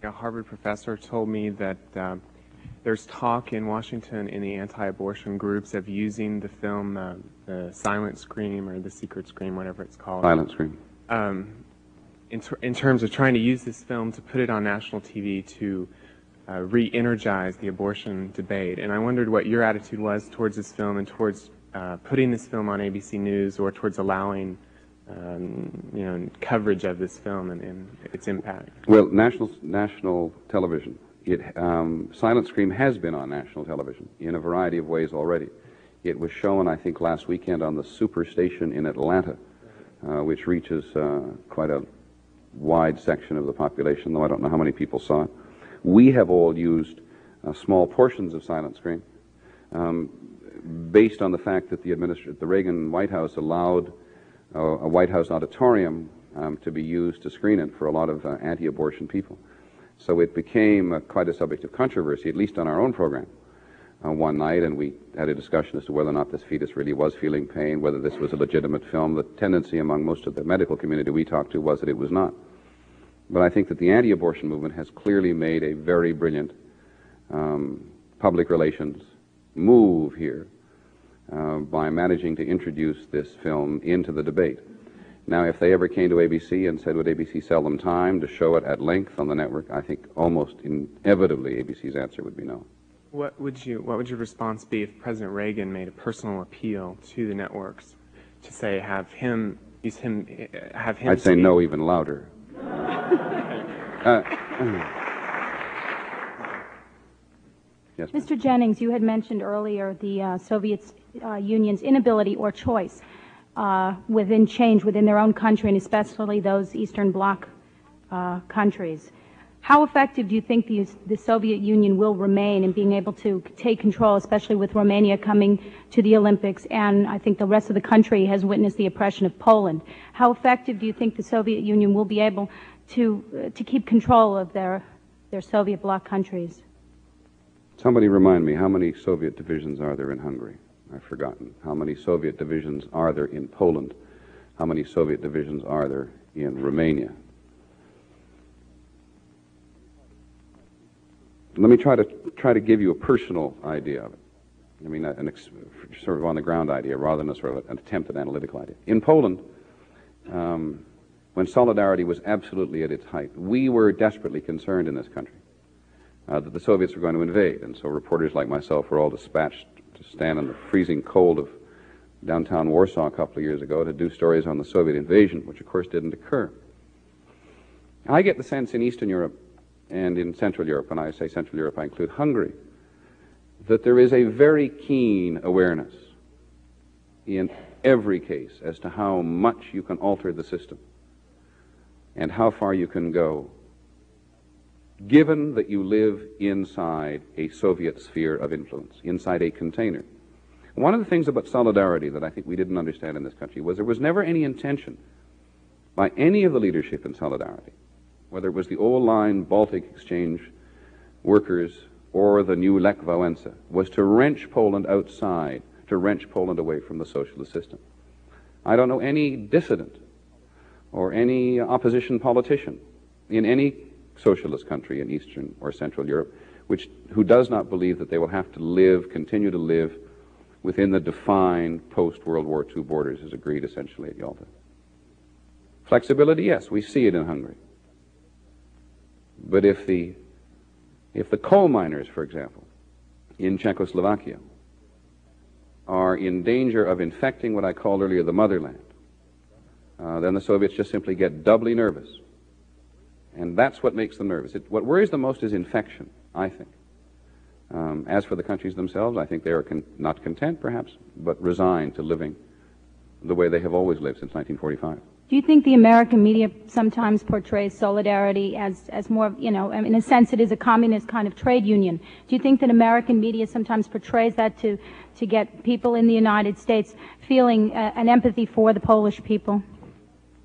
A Harvard professor told me that there's talk in Washington in the anti-abortion groups of using the film, the Silent Scream or the Secret Scream, whatever it's called. Silent Scream. In terms of trying to use this film to put it on national TV to re-energize the abortion debate. And I wondered what your attitude was towards this film and towards putting this film on ABC News, or towards allowing coverage of this film and its impact. Well, national television. Silent Scream has been on national television in a variety of ways already. It was shown, I think, last weekend on the Superstation in Atlanta, which reaches quite a wide section of the population, though I don't know how many people saw it. We have all used small portions of Silent Scream, based on the fact that the Reagan White House allowed a White House auditorium to be used to screen it for a lot of anti-abortion people. So it became quite a subject of controversy, at least on our own program, one night, and we had a discussion as to whether or not this fetus really was feeling pain, whether this was a legitimate film. The tendency among most of the medical community we talked to was that it was not. But I think that the anti-abortion movement has clearly made a very brilliant public relations move here by managing to introduce this film into the debate. Now, if they ever came to ABC and said, would ABC sell them time to show it at length on the network, I think almost inevitably ABC's answer would be no. What would your response be if President Reagan made a personal appeal to the networks to say, have him I'd say no even louder. Yes, Mr. Jennings, you had mentioned earlier the Soviet Union's inability or choice within change within their own country, and especially those Eastern Bloc countries. How effective do you think the Soviet Union will remain in being able to take control, especially with Romania coming to the Olympics, and I think the rest of the country has witnessed the oppression of Poland? How effective do you think the Soviet Union will be able to keep control of their Soviet bloc countries? Somebody remind me, how many Soviet divisions are there in Hungary? I've forgotten. How many Soviet divisions are there in Poland? How many Soviet divisions are there in Romania? Let me try to give you a personal idea of it. I mean, sort of on the ground idea rather than a sort of an attempt at analytical idea. In Poland, when solidarity was absolutely at its height, we were desperately concerned in this country that the Soviets were going to invade, and so reporters like myself were all dispatched to stand in the freezing cold of downtown Warsaw a couple of years ago to do stories on the Soviet invasion, which of course didn't occur. I get the sense in Eastern Europe and in Central Europe, when I say Central Europe I include Hungary, that there is a very keen awareness in every case as to how much you can alter the system and how far you can go, given that you live inside a Soviet sphere of influence, inside a container. One of the things about solidarity that I think we didn't understand in this country was there was never any intention by any of the leadership in solidarity, whether it was the old line Baltic Exchange workers or the new Lech Wałęsa, was to wrench Poland outside, to wrench Poland away from the socialist system. I don't know any dissident or any opposition politician in any socialist country in Eastern or Central Europe who does not believe that they will have to continue to live within the defined post-World War II borders as agreed essentially at Yalta. Flexibility, yes, we see it in Hungary. But if the coal miners, for example, in Czechoslovakia are in danger of infecting what I called earlier the motherland, then the Soviets just simply get doubly nervous. And that's what makes them nervous. What worries them most is infection, I think. As for the countries themselves, I think they are not content, perhaps, but resigned to living the way they have always lived since 1945. Do you think the American media sometimes portrays solidarity as more, in a sense it is a communist kind of trade union. Do you think that American media sometimes portrays that to get people in the United States feeling an empathy for the Polish people?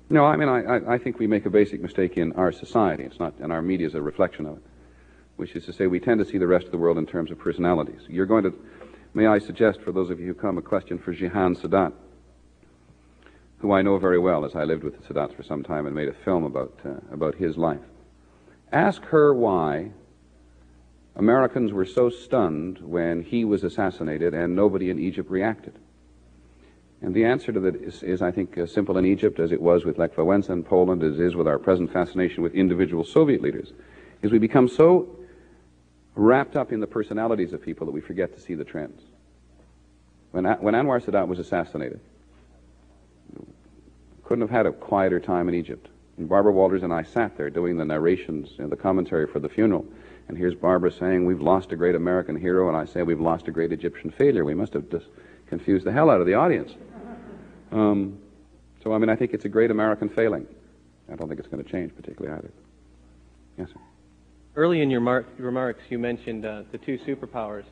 No, I mean, I think we make a basic mistake in our society. It's not, and our media is a reflection of it, which is to say we tend to see the rest of the world in terms of personalities. May I suggest for those of you who come, a question for Jihan Sadat, who I know very well as I lived with the Sadats for some time and made a film about his life. Ask her why Americans were so stunned when he was assassinated and nobody in Egypt reacted. And the answer to that is I think, simple in Egypt, as it was with Lech Wałęsa in Poland, as it is with our present fascination with individual Soviet leaders, is we become so wrapped up in the personalities of people that we forget to see the trends. When Anwar Sadat was assassinated, couldn't have had a quieter time in Egypt. And Barbara Walters and I sat there doing the narrations and the commentary for the funeral, and here's Barbara saying, we've lost a great American hero, and I say, we've lost a great Egyptian failure. We must have just confused the hell out of the audience. So, I mean, I think it's a great American failing. I don't think it's going to change particularly either. Yes, sir. Early in your remarks, you mentioned the two superpowers.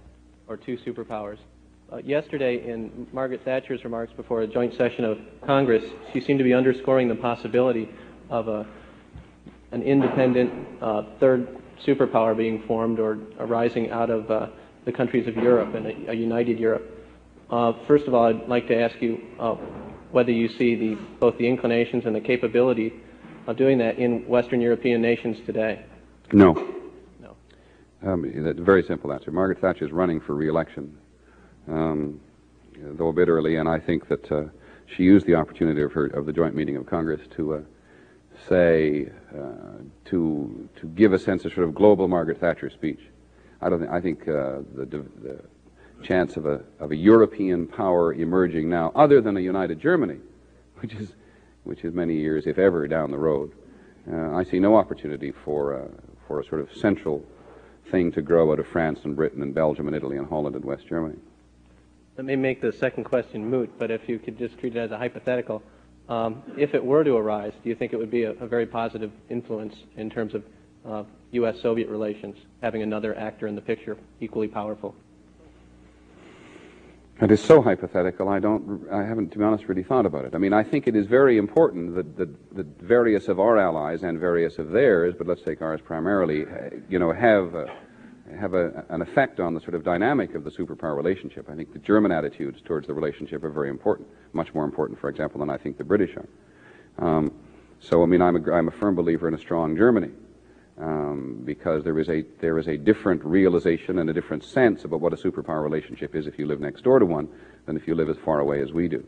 Yesterday, in Margaret Thatcher's remarks before a joint session of Congress, she seemed to be underscoring the possibility of an independent third superpower being formed or arising out of the countries of Europe and a united Europe. First of all, I'd like to ask you whether you see both the inclinations and the capability of doing that in Western European nations today. No. No. That's a very simple answer. Margaret Thatcher is running for re-election, though a bit early, and I think that she used the opportunity of the joint meeting of Congress to give a sense of sort of global Margaret Thatcher speech. I think the chance of a European power emerging now, other than a united Germany, which is many years, if ever, down the road, I see no opportunity for a sort of central thing to grow out of France and Britain and Belgium and Italy and Holland and West Germany. That may make the second question moot, but if you could just treat it as a hypothetical, if it were to arise, do you think it would be a very positive influence in terms of U.S.-Soviet relations, having another actor in the picture equally powerful? It is so hypothetical, I haven't, to be honest, really thought about it. I mean, I think it is very important that various of our allies and various of theirs, but let's take ours primarily, have an effect on the sort of dynamic of the superpower relationship. I think the German attitudes towards the relationship are very important, much more important, for example, than I think the British are. So, I mean, I'm a firm believer in a strong Germany. Because there is a different realization and a different sense about what a superpower relationship is if you live next door to one than if you live as far away as we do.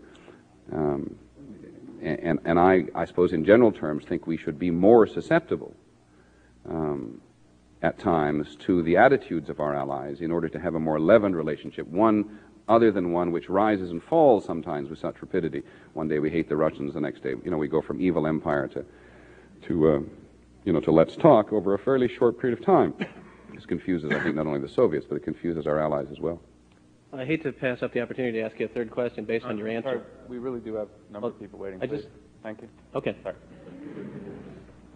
And I suppose in general terms think we should be more susceptible at times to the attitudes of our allies in order to have a more leavened relationship, one other than one which rises and falls sometimes with such rapidity. One day we hate the Russians, the next day, we go from evil empire to let's talk over a fairly short period of time. This confuses, I think, not only the Soviets, but it confuses our allies as well. I hate to pass up the opportunity to ask you a third question based on your answer. Sorry, we really do have a number of people waiting. Thank you. Okay. Sorry.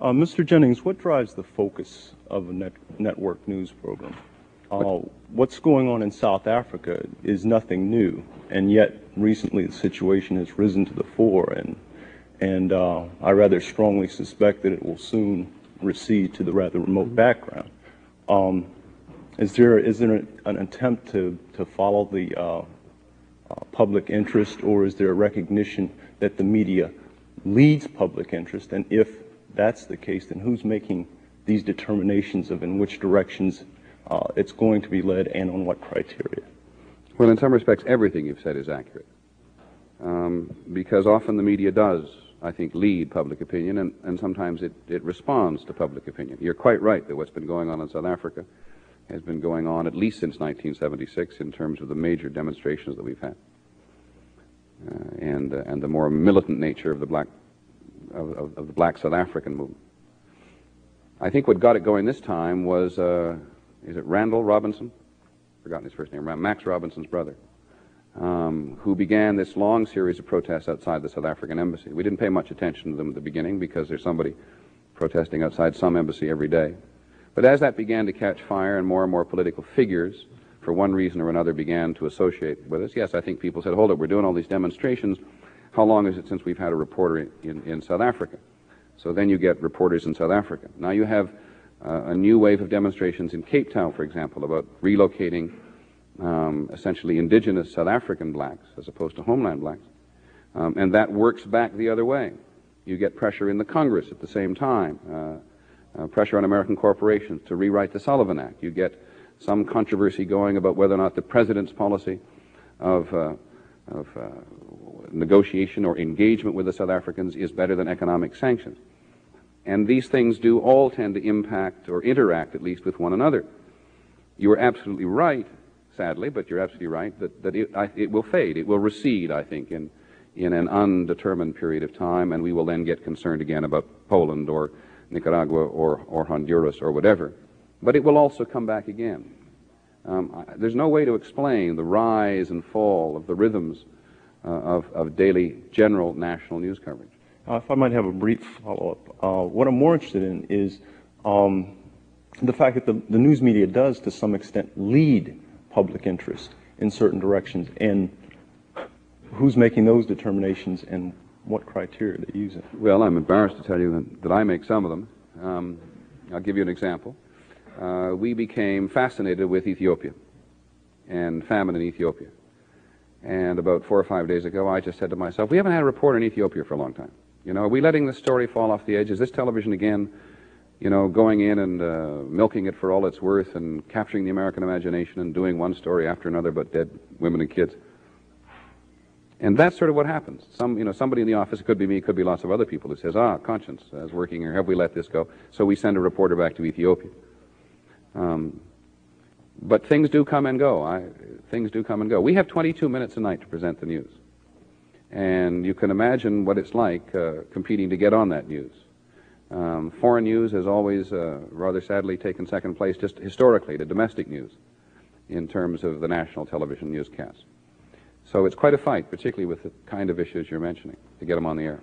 Mr. Jennings, what drives the focus of a network news program? What's going on in South Africa is nothing new, and yet recently the situation has risen to the fore, and I rather strongly suspect that it will soon recede to the rather remote background. Is there an attempt to follow the public interest, or is there a recognition that the media leads public interest? And if that's the case, then who's making these determinations of in which directions it's going to be led and on what criteria? Well, in some respects, everything you've said is accurate. Because often the media does, I think, lead public opinion, and sometimes it responds to public opinion. You're quite right that what's been going on in South Africa has been going on at least since 1976 in terms of the major demonstrations that we've had, and the more militant nature of the black South African movement. I think what got it going this time was, is it Randall Robinson? Forgotten his first name. Max Robinson's brother, who began this long series of protests outside the South African embassy. We didn't pay much attention to them at the beginning because there's somebody protesting outside some embassy every day. But as that began to catch fire and more political figures, for one reason or another, began to associate with us, yes, I think people said, hold it, we're doing all these demonstrations. How long is it since we've had a reporter in South Africa? So then you get reporters in South Africa. Now you have a new wave of demonstrations in Cape Town, for example, about relocating essentially indigenous South African blacks as opposed to homeland blacks. And that works back the other way. You get pressure in the Congress at the same time, pressure on American corporations to rewrite the Sullivan Act. You get some controversy going about whether or not the president's policy of negotiation or engagement with the South Africans is better than economic sanctions. And these things do all tend to impact or interact at least with one another. You are absolutely right, sadly, but you're absolutely right that it will fade. It will recede, I think, in an undetermined period of time, and we will then get concerned again about Poland or Nicaragua or Honduras or whatever. But it will also come back again. There's no way to explain the rise and fall of the rhythms of daily general national news coverage. If I might have a brief follow-up, what I'm more interested in is the fact that the news media does, to some extent, lead public interest in certain directions, and who's making those determinations and what criteria they use it. Well, I'm embarrassed to tell you that I make some of them. I'll give you an example. We became fascinated with Ethiopia and famine in Ethiopia. And about 4 or 5 days ago, I just said to myself, we haven't had a reporter in Ethiopia for a long time. Are we letting this story fall off the edge? Is this television again, going in and milking it for all it's worth and capturing the American imagination and doing one story after another about dead women and kids? And that's sort of what happens. Somebody in the office, it could be me, it could be lots of other people, who says, conscience is working here, have we let this go? So we send a reporter back to Ethiopia. But things do come and go. Things do come and go. We have 22 minutes a night to present the news. And you can imagine what it's like competing to get on that news. Foreign news has always, rather sadly, taken second place just historically to domestic news in terms of the national television newscast. So it's quite a fight, particularly with the kind of issues you're mentioning, to get them on the air.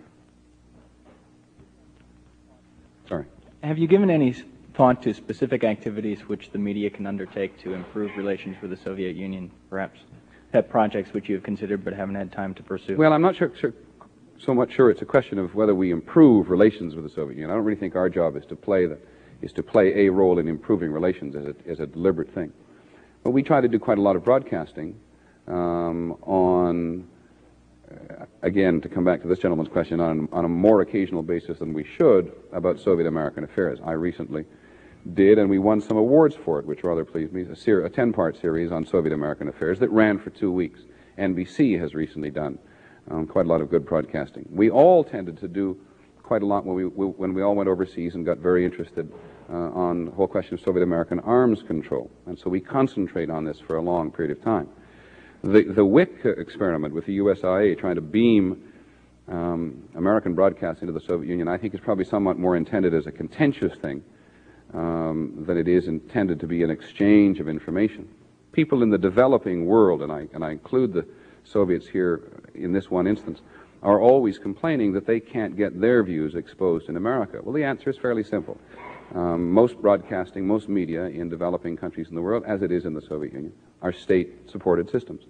Sorry. Have you given any thought to specific activities which the media can undertake to improve relations with the Soviet Union, perhaps? Have projects which you have considered but haven't had time to pursue? Well, I'm not so much sure it's a question of whether we improve relations with the Soviet Union. I don't really think our job is to play a role in improving relations as a deliberate thing. But we try to do quite a lot of broadcasting on, again, to come back to this gentleman's question, on a more occasional basis than we should about Soviet American affairs. I recently did, and we won some awards for it, which rather pleased me, a 10-part series on Soviet American affairs that ran for 2 weeks. NBC has recently done quite a lot of good broadcasting. We all tended to do quite a lot when we all went overseas and got very interested on the whole question of Soviet American arms control. And so we concentrate on this for a long period of time. The WIC experiment with the USIA trying to beam American broadcasting to the Soviet Union, I think is probably somewhat more intended as a contentious thing than it is intended to be an exchange of information. People in the developing world, and I include the Soviets here in this one instance, are always complaining that they can't get their views exposed in America. Well, the answer is fairly simple. Most broadcasting, most media in developing countries in the world, as it is in the Soviet Union, are state-supported systems.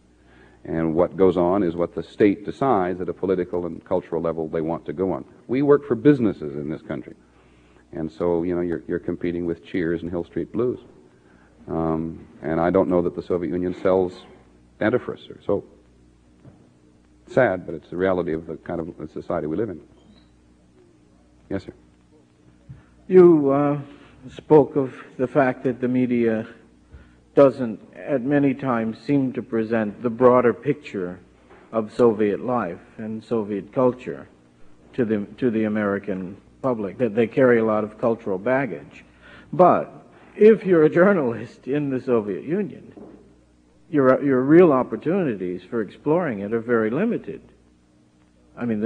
And what goes on is what the state decides at a political and cultural level they want to go on. We work for businesses in this country. And so, you know, you're competing with Cheers and Hill Street Blues. And I don't know that the Soviet Union sells dentifrice. So, sad, but it's the reality of the kind of society we live in. Yes, sir. You spoke of the fact that the media doesn't, at many times, seem to present the broader picture of Soviet life and Soviet culture to the American public, that they carry a lot of cultural baggage. But if you're a journalist in the Soviet Union, your real opportunities for exploring it are very limited. I mean,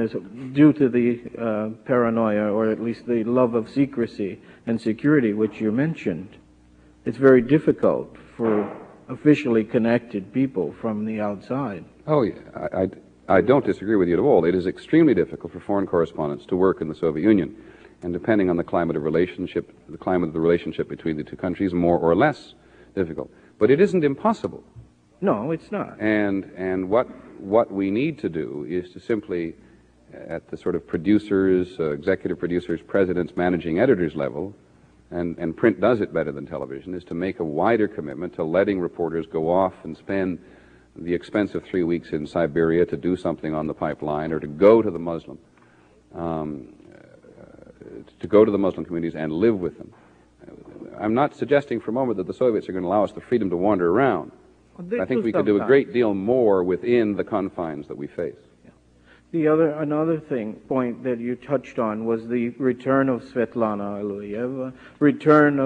due to the paranoia, or at least the love of secrecy and security, which you mentioned, it's very difficult for officially connected people from the outside. Oh, yeah. I don't disagree with you at all. It is extremely difficult for foreign correspondents to work in the Soviet Union. And depending on the climate of the relationship between the two countries, more or less difficult. But it isn't impossible. No, it's not. And what we need to do is to simply, at the sort of producers, executive producers, presidents, managing editors level, and print does it better than television, is to make a wider commitment to letting reporters go off and spend the expensive 3 weeks in Siberia to do something on the pipeline, or to go to the Muslim communities and live with them. I'm not suggesting for a moment that the Soviets are going to allow us the freedom to wander around. I think we could do a great deal more within the confines that we face. Another point that you touched on was the return of Svetlana Aluyeva, return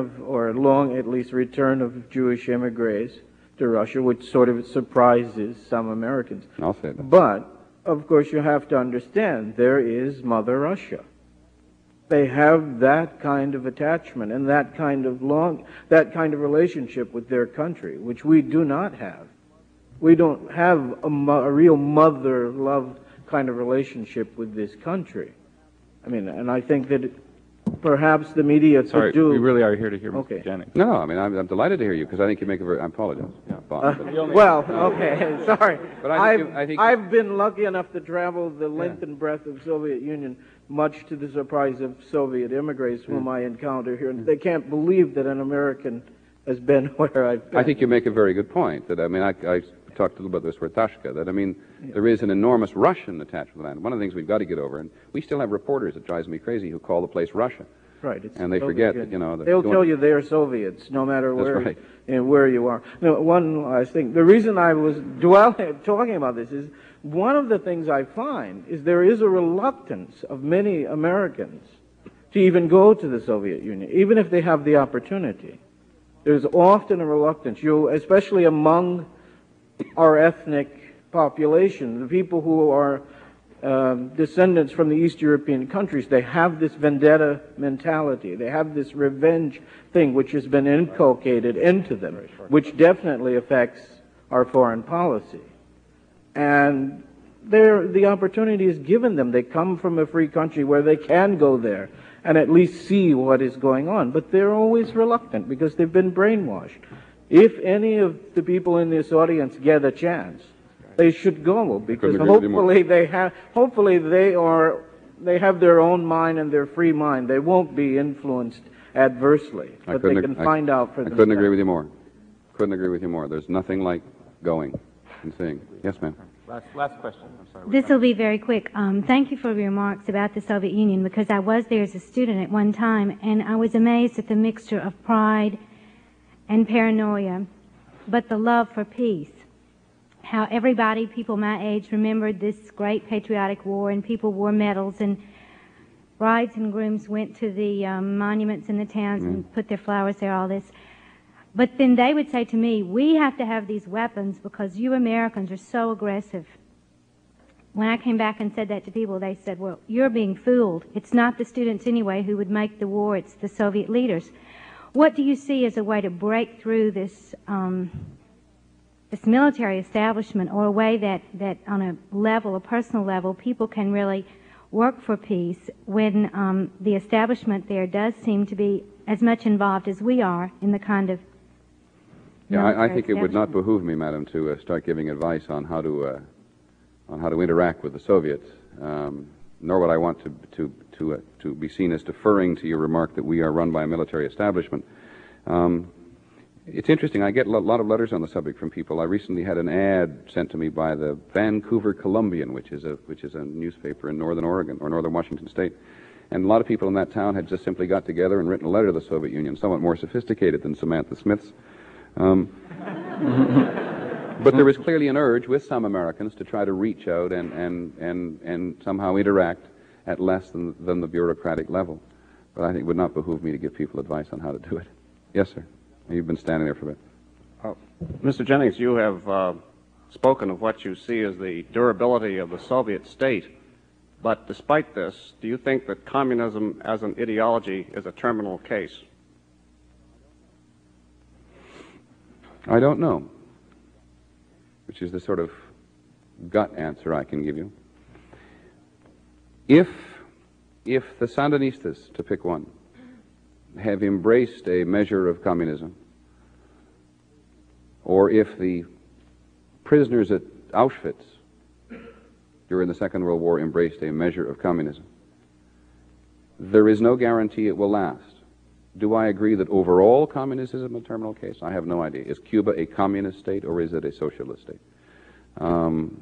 of Jewish immigrants to Russia, which sort of surprises some Americans. I'll say that. But, of course, you have to understand, there is Mother Russia. They have that kind of attachment and that kind of relationship with their country, which we do not have. We don't have a real mother love kind of relationship with this country. I mean, and I think that perhaps the media could do... we really are here to hear Mr. Jennings. No, I mean, I'm delighted to hear you, because I think you make a very... I apologize. Yeah, Bob, okay, sorry. But I think I've been lucky enough to travel the length and breadth of Soviet Union, much to the surprise of Soviet immigrants whom I encounter here. And they can't believe that an American has been where I've been. I think you make a very good point. That, I mean, I talked a little about this with Tashka, that, I mean, there is an enormous Russian attachment to the land. One of the things we've got to get over, and we still have reporters, it drives me crazy, who call the place Russia. Right. And they forget that, you know... They'll tell you they're Soviets, no matter where you are. Now, one last thing. The reason I was talking about this is, one of the things I find is there is a reluctance of many Americans to even go to the Soviet Union, even if they have the opportunity. There's often a reluctance, especially among our ethnic population, the people who are descendants from the East European countries. They have this vendetta mentality. They have this revenge thing which has been inculcated into them, which definitely affects our foreign policy. And the opportunity is given them. They come from a free country where they can go there and at least see what is going on. But they're always reluctant because they've been brainwashed. If any of the people in this audience get a chance, they should go, because hopefully they have their own mind and their free mind. They won't be influenced adversely, but they can find out for themselves. I couldn't agree with you more. Couldn't agree with you more. There's nothing like going and seeing. Yes, ma'am. Last question. I'm sorry. This will be very quick. Thank you for your remarks about the Soviet Union, because I was there as a student at one time, and I was amazed at the mixture of pride and paranoia, but the love for peace. How everybody, people my age, remembered this great patriotic war, and people wore medals, and brides and grooms went to the monuments in the towns and put their flowers there, all this. But then they would say to me, we have to have these weapons because you Americans are so aggressive. When I came back and said that to people, they said, well, you're being fooled. It's not the students anyway who would make the war, it's the Soviet leaders. What do you see as a way to break through this military establishment, or a way that on a personal level, people can really work for peace when the establishment there does seem to be as much involved as we are in the kind of I think it would not behoove me, Madam, to start giving advice on how to interact with the Soviets, nor would I want to be seen as deferring to your remark that we are run by a military establishment. It's interesting. I get a lot of letters on the subject from people. I recently had an ad sent to me by the Vancouver Columbian, which is a newspaper in Northern Oregon or Northern Washington State, and a lot of people in that town had just simply got together and written a letter to the Soviet Union, somewhat more sophisticated than Samantha Smith's. But there was clearly an urge with some Americans to try to reach out and somehow interact at less than the bureaucratic level. But I think it would not behoove me to give people advice on how to do it. Yes, sir. You've been standing there for a bit. Mr. Jennings, you have spoken of what you see as the durability of the Soviet state. But despite this, do you think that communism as an ideology is a terminal case? I don't know, which is the sort of gut answer I can give you. If the Sandinistas, to pick one, have embraced a measure of communism, or if the prisoners at Auschwitz during the Second World War embraced a measure of communism, there is no guarantee it will last. Do I agree that overall communism is a terminal case? I have no idea. Is Cuba a communist state or is it a socialist state?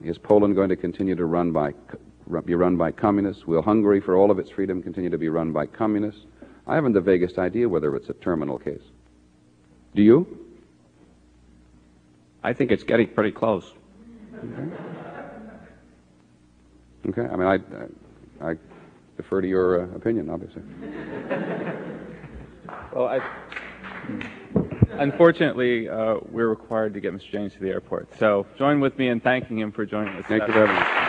Is Poland going to continue to be run by communists? Will Hungary, for all of its freedom, continue to be run by communists? I haven't the vaguest idea whether it's a terminal case. Do you? I think it's getting pretty close. Okay. I mean, I defer to your opinion, obviously. Well, unfortunately, we're required to get Mr. Jennings to the airport. So join with me in thanking him for joining us. Thank you very much.